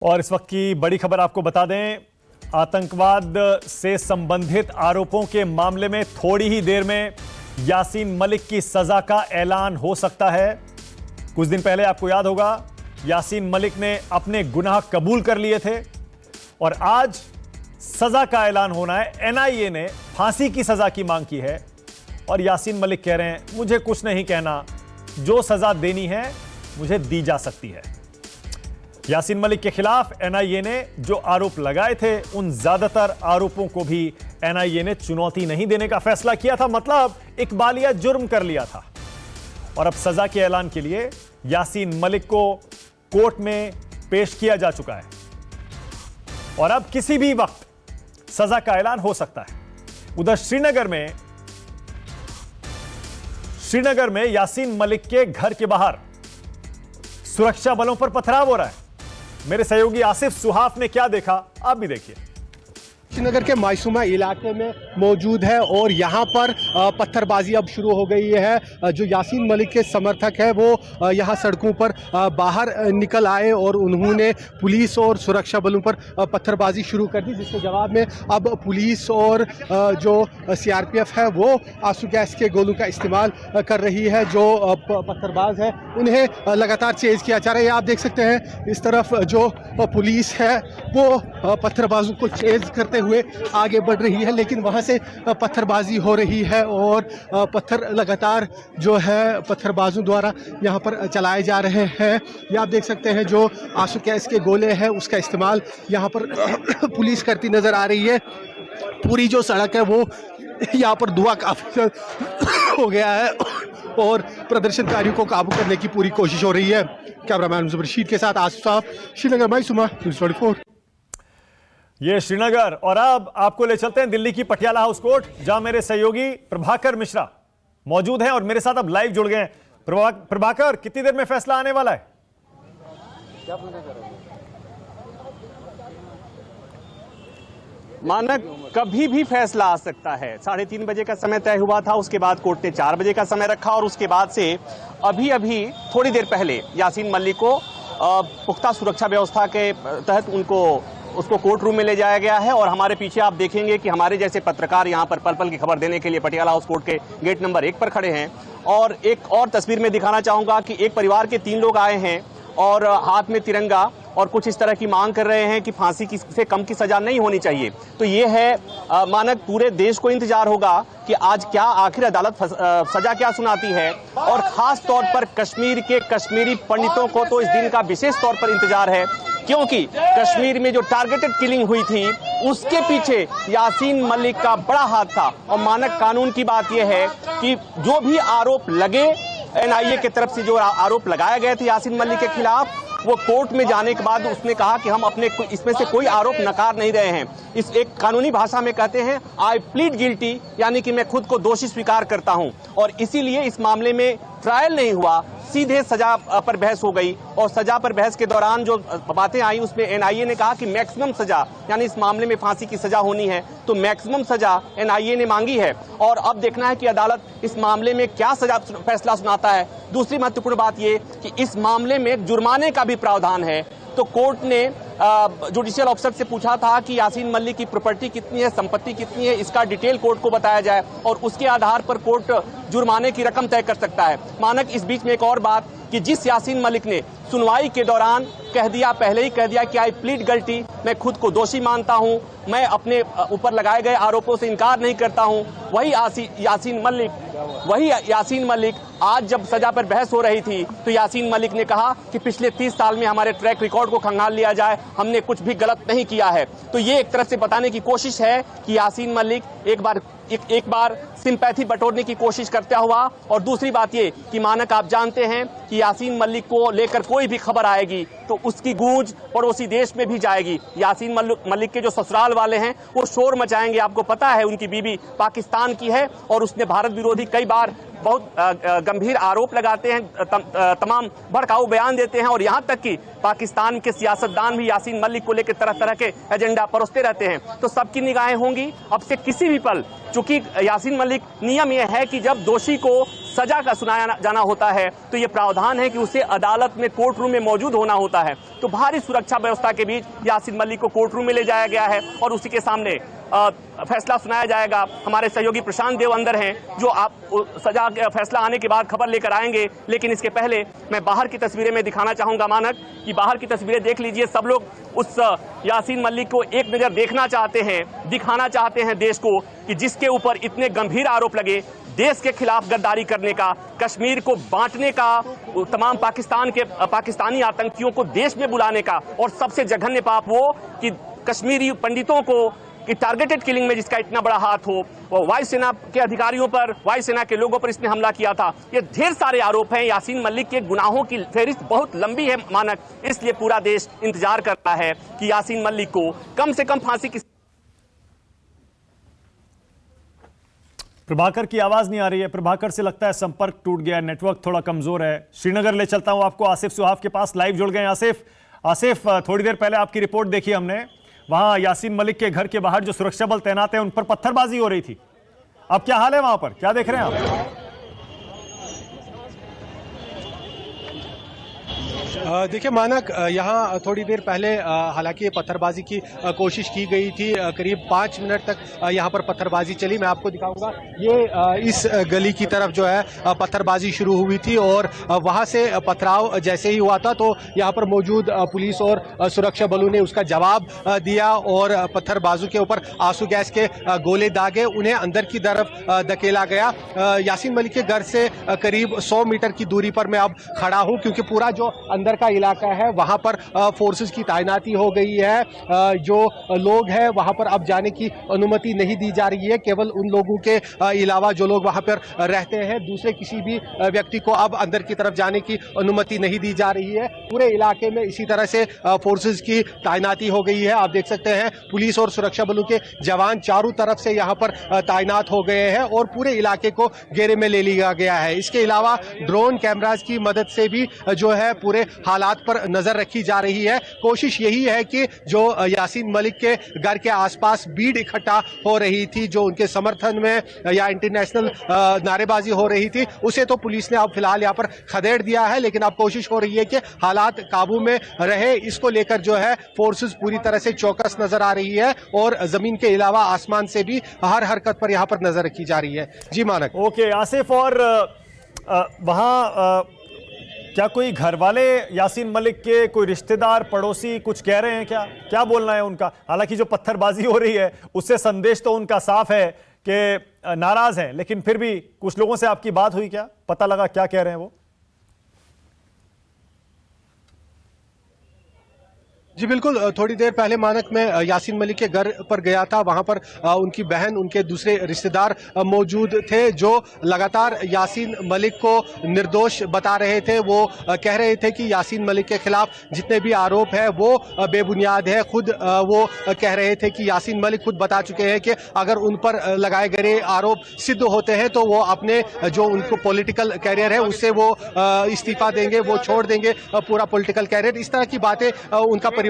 और इस वक्त की बड़ी खबर आपको बता दें, आतंकवाद से संबंधित आरोपों के मामले में थोड़ी ही देर में यासीन मलिक की सजा का ऐलान हो सकता है। कुछ दिन पहले आपको याद होगा, यासीन मलिक ने अपने गुनाह कबूल कर लिए थे और आज सजा का ऐलान होना है। एनआईए ने फांसी की सजा की मांग की है और यासीन मलिक कह रहे हैं, मुझे कुछ नहीं कहना, जो सजा देनी है मुझे दी जा सकती है। यासीन मलिक के खिलाफ एनआईए ने जो आरोप लगाए थे, उन ज्यादातर आरोपों को भी एनआईए ने चुनौती नहीं देने का फैसला किया था, मतलब इकबालिया जुर्म कर लिया था। और अब सजा के ऐलान के लिए यासीन मलिक को कोर्ट में पेश किया जा चुका है और अब किसी भी वक्त सजा का ऐलान हो सकता है। उधर श्रीनगर में यासीन मलिक के घर के बाहर सुरक्षा बलों पर पथराव हो रहा है। मेरे सहयोगी आसिफ सुहाफ ने क्या देखा, आप भी देखिए। श्रीनगर के मायसूमा इलाके में मौजूद है और यहाँ पर पत्थरबाजी अब शुरू हो गई है। जो यासीन मलिक के समर्थक है वो यहाँ सड़कों पर बाहर निकल आए और उन्होंने पुलिस और सुरक्षा बलों पर पत्थरबाजी शुरू कर दी, जिसके जवाब में अब पुलिस और जो सीआरपीएफ है वो आंसू गैस के गोलों का इस्तेमाल कर रही है। जो पत्थरबाज है उन्हें लगातार चेज किया जा रहा है। आप देख सकते हैं इस तरफ जो पुलिस है वो पत्थरबाजों को चेज करते हुए आगे बढ़ रही है, लेकिन वहां से पत्थरबाजी हो रही है और पत्थर लगातार जो है पत्थरबाजों द्वारा यहां पर चलाए जा रहे हैं। ये आप देख सकते हैं जो आंसू गैस के गोले हैं उसका इस्तेमाल यहां पर पुलिस करती नजर आ रही है। पूरी जो सड़क है वो यहाँ पर धुआं काफी हो गया है और प्रदर्शनकारियों को काबू करने की पूरी कोशिश हो रही है। कैमरामैन मुजफ्फर रशीद के साथ आसिफ साहब, श्रीनगर मायसूमा न्यूज़ 24। ये श्रीनगर, और अब आपको ले चलते हैं दिल्ली की पटियाला हाउस कोर्ट, जहां मेरे सहयोगी प्रभाकर मिश्रा मौजूद हैं और मेरे साथ अब लाइव जुड़ गए हैं। प्रभाकर, कितनी देर में फैसला आने वाला है? मानक कभी भी फैसला आ सकता है। 3:30 बजे का समय तय हुआ था, उसके बाद कोर्ट ने 4 बजे का समय रखा और उसके बाद से अभी थोड़ी देर पहले यासीन मलिक को पुख्ता सुरक्षा व्यवस्था के तहत उसको कोर्ट रूम में ले जाया गया है। और हमारे पीछे आप देखेंगे कि हमारे जैसे पत्रकार यहाँ पर पल पल की खबर देने के लिए पटियाला हाउस कोर्ट के गेट नंबर 1 पर खड़े हैं। और एक और तस्वीर में दिखाना चाहूंगा कि एक परिवार के 3 लोग आए हैं और हाथ में तिरंगा और कुछ इस तरह की मांग कर रहे हैं कि फांसी से कम की सजा नहीं होनी चाहिए। तो ये है मानक, पूरे देश को इंतजार होगा कि आज क्या आखिर अदालत सजा क्या सुनाती है। और खास तौर पर कश्मीर के कश्मीरी पंडितों को तो इस दिन का विशेष तौर पर इंतजार है, क्योंकि कश्मीर में जो टारगेटेड किलिंग हुई थी उसके पीछे यासीन मलिक का बड़ा हाथ था। और मानक, कानून की बात यह है कि जो भी आरोप लगे, एनआईए की तरफ से जो आरोप लगाए गए थे यासीन मलिक के खिलाफ, वो कोर्ट में जाने के बाद उसने कहा कि हम अपने इसमें से कोई आरोप नकार नहीं रहे हैं। इस एक कानूनी भाषा में कहते हैं आई प्लीड गिल्टी, यानी कि मैं खुद को दोषी स्वीकार करता हूं। और इसीलिए इस मामले में ट्रायल नहीं हुआ, सीधे सजा पर बहस हो गई। और सजा पर बहस के दौरान जो बातें आई उसमें एनआईए ने कहा कि मैक्सिमम सजा, यानी इस मामले में फांसी की सजा होनी है, तो मैक्सिमम सजा एनआईए ने मांगी है। और अब देखना है कि अदालत इस मामले में क्या सजा फैसला सुनाता है। दूसरी महत्वपूर्ण बात यह कि इस मामले में जुर्माने का भी प्रावधान है। तो कोर्ट ने जुडिशियल ऑफिसर से पूछा था कि यासीन मलिक की प्रॉपर्टी कितनी है, संपत्ति कितनी है, इसका डिटेल कोर्ट को बताया जाए और उसके आधार पर कोर्ट जुर्माने की रकम तय कर सकता है। मानक, इस बीच में एक और बात कि जिस यासीन मलिक ने सुनवाई के दौरान पहले ही कह दिया कि आई प्लीड गिल्टी, मैं खुद को दोषी मानता हूं, मैं अपने ऊपर लगाए गए आरोपों से इनकार नहीं करता हूं, वही यासीन मलिक आज जब सजा पर बहस हो रही थी तो यासीन मलिक ने कहा कि पिछले 30 साल में हमारे ट्रैक रिकॉर्ड को खंगाल लिया जाए, हमने कुछ भी गलत नहीं किया है। तो ये एक तरह से बताने की कोशिश है कि यासीन मलिक एक बार सिंपैथी बटोरने की कोशिश करता हुआ। और दूसरी बात ये कि मानक, आप जानते हैं कि यासीन मलिक को लेकर कोई भी खबर आएगी तो उसकी गूंज पड़ोसी देश में भी जाएगी। यासीन मलिक के जो ससुराल वाले हैं वो शोर मचाएंगे। आपको पता है उनकी बीवी पाकिस्तान की है और उसने भारत विरोधी कई बार बहुत गंभीर आरोप लगाते हैं, तमाम भड़काऊ बयान देते हैं और यहाँ तक कि पाकिस्तान के सियासतदान भी यासीन मलिक को लेकर तरह तरह के एजेंडा परोसते रहते हैं। तो सबकी निगाहें होंगी अब से किसी भी पल, चूंकि यासीन मलिक, नियम यह है कि जब दोषी को सजा का सुनाया जाना होता है तो ये प्रावधान है कि उसे अदालत में कोर्ट रूम में मौजूद होना होता है। तो भारी सुरक्षा व्यवस्था के बीच यासीन मलिक को कोर्ट रूम में ले जाया गया है और उसी के सामने फैसला सुनाया जाएगा। हमारे सहयोगी प्रशांत देव अंदर हैं जो आप सजा फैसला आने के बाद खबर लेकर आएंगे, लेकिन इसके पहले मैं बाहर की तस्वीरें में दिखाना चाहूंगा मानक कि बाहर की तस्वीरें देख लीजिए। सब लोग उस यासीन मलिक को एक नज़र देखना चाहते हैं, दिखाना चाहते हैं देश को कि जिसके ऊपर इतने गंभीर आरोप लगे, देश के खिलाफ गद्दारी करने का, कश्मीर को बांटने का, तमाम पाकिस्तानी आतंकियों को देश में बुलाने का, और सबसे जघन्य पाप वो कि कश्मीरी पंडितों को कि टारगेटेड किलिंग में जिसका इतना बड़ा हाथ हो, वो वायुसेना के अधिकारियों पर, वायुसेना के लोगों पर इसने हमला किया था। ये ढेर सारे आरोप हैं। यासीन मलिक के गुनाहों की फहरिस्त बहुत लंबी है मानक, इसलिए पूरा देश इंतजार करता है कि यासीन मलिक को कम से कम फांसी की। प्रभाकर की आवाज नहीं आ रही है। प्रभाकर से लगता है संपर्क टूट गया, नेटवर्क थोड़ा कमजोर है। श्रीनगर ले चलता हूं आपको, आसिफ सुहाफ के पास लाइव जुड़ गए। आसिफ, थोड़ी देर पहले आपकी रिपोर्ट देखी हमने, वहां यासीन मलिक के घर के बाहर जो सुरक्षा बल तैनात है उन पर पत्थरबाजी हो रही थी। अब क्या हाल है वहां पर, क्या देख रहे हैं आप? देखिए मानक, यहाँ थोड़ी देर पहले हालांकि पत्थरबाजी की कोशिश की गई थी। करीब 5 मिनट तक यहाँ पर पत्थरबाजी चली। मैं आपको दिखाऊंगा, ये इस गली की तरफ जो है पत्थरबाजी शुरू हुई थी और वहाँ से पथराव जैसे ही हुआ था तो यहाँ पर मौजूद पुलिस और सुरक्षा बलों ने उसका जवाब दिया और पत्थरबाजों के ऊपर आंसू गैस के गोले दागे, उन्हें अंदर की तरफ धकेला गया। यासीन मलिक के घर से करीब 100 मीटर की दूरी पर मैं अब खड़ा हूँ, क्योंकि पूरा जो अंदर का इलाका है वहां पर फोर्सेस की तैनाती हो गई है। जो लोग हैं वहां पर अब जाने की अनुमति नहीं दी जा रही है। केवल उन लोगों के अलावा जो लोग वहां पर रहते हैं, दूसरे किसी भी व्यक्ति को अब अंदर की तरफ जाने की अनुमति नहीं दी जा रही है। पूरे इलाके में इसी तरह से फोर्सेस की तैनाती हो गई है। आप देख सकते हैं पुलिस और सुरक्षा बलों के जवान चारों तरफ से यहाँ पर तैनात हो गए हैं और पूरे इलाके को घेरे में ले लिया गया है। इसके अलावा ड्रोन कैमराज की मदद से भी जो है पूरे हालात पर नजर रखी जा रही है। कोशिश यही है कि जो यासीन मलिक के घर के आसपास भीड़ इकट्ठा हो रही थी, जो उनके समर्थन में या इंटरनेशनल नारेबाजी हो रही थी, उसे तो पुलिस ने अब फिलहाल यहाँ पर खदेड़ दिया है, लेकिन अब कोशिश हो रही है कि हालात काबू में रहे। इसको लेकर जो है फोर्सेस पूरी तरह से चौकस नजर आ रही है और जमीन के अलावा आसमान से भी हर हरकत पर यहाँ पर नजर रखी जा रही है। जी मानक। ओके आसिफ, और वहां क्या कोई घर वाले यासीन मलिक के, कोई रिश्तेदार, पड़ोसी कुछ कह रहे हैं? क्या बोलना है उनका? हालांकि जो पत्थरबाजी हो रही है उससे संदेश तो उनका साफ है कि नाराज हैं, लेकिन फिर भी कुछ लोगों से आपकी बात हुई, क्या पता लगा क्या कह रहे हैं वो? जी बिल्कुल, थोड़ी देर पहले मानक मैं यासीन मलिक के घर पर गया था। वहां पर उनकी बहन, उनके दूसरे रिश्तेदार मौजूद थे जो लगातार यासीन मलिक को निर्दोष बता रहे थे। वो कह रहे थे कि यासीन मलिक के खिलाफ जितने भी आरोप है वो बेबुनियाद है। खुद वो कह रहे थे कि यासीन मलिक खुद बता चुके हैं कि अगर उन पर लगाए गए आरोप सिद्ध होते हैं तो वो अपने जो उनको पॉलिटिकल कैरियर है उससे वो इस्तीफा देंगे, वो छोड़ देंगे पूरा पॉलिटिकल कैरियर। इस तरह की बातें उनका परिवार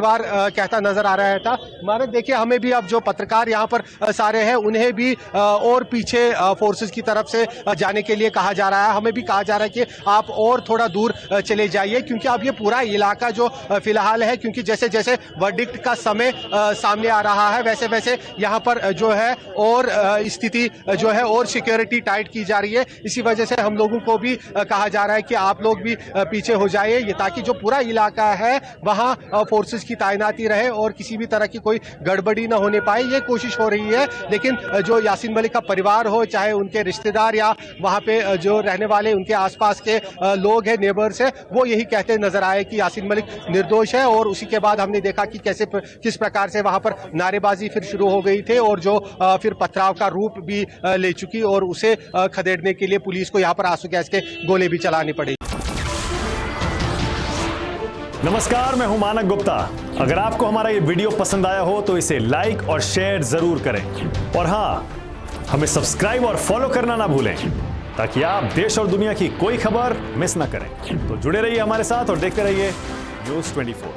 कहता नजर आ रहा था। मानक देखिए, हमें भी अब जो पत्रकार यहाँ पर सारे हैं उन्हें भी और पीछे फोर्सेस की तरफ से जाने के लिए कहा जा रहा है। हमें भी कहा जा रहा है कि आप और थोड़ा दूर चले जाइए, क्योंकि अब ये पूरा इलाका जो फिलहाल है, क्योंकि जैसे जैसे वर्डिक्ट का समय सामने आ रहा है वैसे वैसे यहाँ पर जो है और स्थिति जो है और सिक्योरिटी टाइट की जा रही है। इसी वजह से हम लोगों को भी कहा जा रहा है कि आप लोग भी पीछे हो जाइए, ये ताकि जो पूरा इलाका है वहाँ फोर्सेस की तैनाती रहे और किसी भी तरह की कोई गड़बड़ी न होने पाए, ये कोशिश हो रही है। लेकिन जो यासीन मलिक का परिवार हो, चाहे उनके रिश्तेदार या वहाँ पे जो रहने वाले उनके आसपास के लोग हैं, नेबर्स है, वो यही कहते नजर आए कि यासीन मलिक निर्दोष है। और उसी के बाद हमने देखा कि किस प्रकार से वहाँ पर नारेबाजी फिर शुरू हो गई थे और जो फिर पथराव का रूप भी ले चुकी और उसे खदेड़ने के लिए पुलिस को यहाँ पर आंसू गैस के गोले भी चलाने पड़े। नमस्कार, मैं हूं मानक गुप्ता। अगर आपको हमारा ये वीडियो पसंद आया हो तो इसे लाइक और शेयर जरूर करें, और हां, हमें सब्सक्राइब और फॉलो करना ना भूलें ताकि आप देश और दुनिया की कोई खबर मिस ना करें। तो जुड़े रहिए हमारे साथ और देखते रहिए न्यूज़ 24।